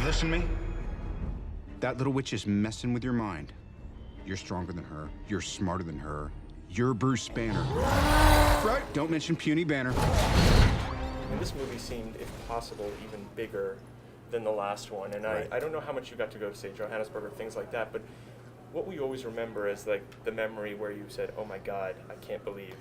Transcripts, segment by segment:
listen to me? That little witch is messing with your mind. You're stronger than her. You're smarter than her. You're Bruce Banner. Right? Don't mention puny Banner. And this movie seemed, if possible, even bigger than the last one. And right. I don't know how much you got to go to, say, Johannesburg or things like that, but what will you always remember is like the memory where you said, oh my God, I can't believe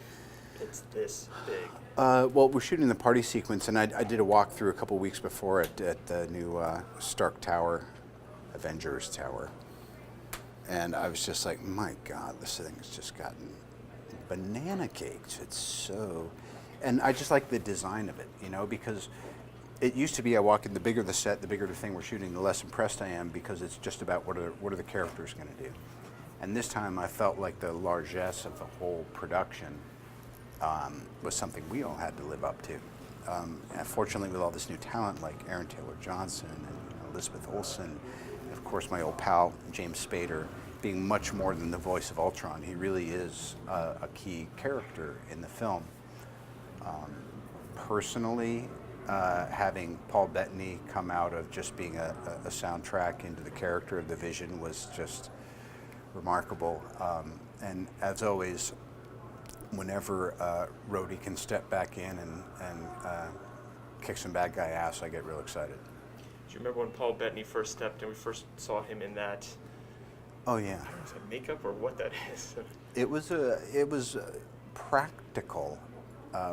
it's this big? Well, we're shooting the party sequence, and I did a walkthrough a couple weeks before at the new Stark Tower, Avengers Tower. And I was just like, my God, this thing has just gotten banana cakes. It's so... And I just like the design of it, you know, because it used to be I walk in, the bigger the set, the bigger the thing we're shooting, the less impressed I am, because it's just about what are the characters going to do. And this time I felt like the largesse of the whole production was something we all had to live up to. And fortunately, with all this new talent like Aaron Taylor Johnson and Elizabeth Olsen, of course my old pal James Spader, being much more than the voice of Ultron, he really is a key character in the film. Personally, having Paul Bettany come out of just being a soundtrack into the character of the Vision was just remarkable. And as always, whenever Rhodey can step back in and kick some bad guy ass, I get real excited. Do you remember when Paul Bettany first stepped and we first saw him in that? Oh yeah. I don't know if it's makeup or what that is. It was practical,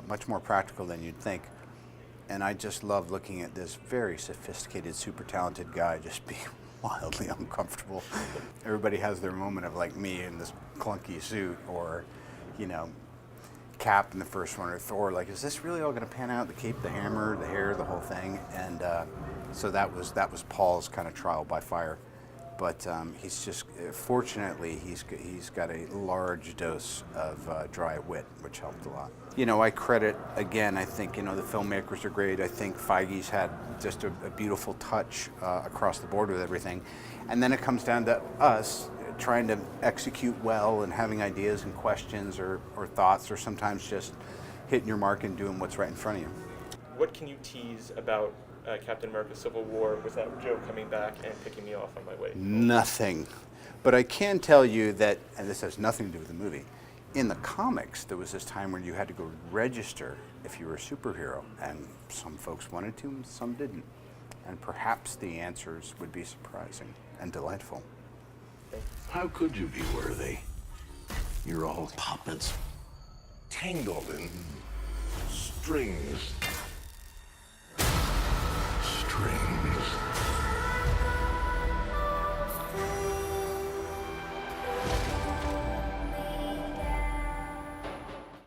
much more practical than you'd think. And I just love looking at this very sophisticated, super talented guy just being wildly uncomfortable. Everybody has their moment of like me in this clunky suit, or, you know, Cap in the first one, or Thor, like, is this really all going to pan out? The cape, the hammer, the hair, the whole thing. And so that was Paul's kind of trial by fire. But he's just, fortunately, he's got a large dose of dry wit, which helped a lot. You know, I credit, again, I think, you know, the filmmakers are great. I think Feige's had just a beautiful touch across the board with everything. And then it comes down to us trying to execute well and having ideas and questions or thoughts, or sometimes just hitting your mark and doing what's right in front of you. What can you tease about Captain America Civil War without Joe coming back and picking me off on my way? Nothing. But I can tell you that, and this has nothing to do with the movie, in the comics there was this time when you had to go register if you were a superhero, and some folks wanted to and some didn't. And perhaps the answers would be surprising and delightful. How could you be worthy? You're all puppets, tangled in strings.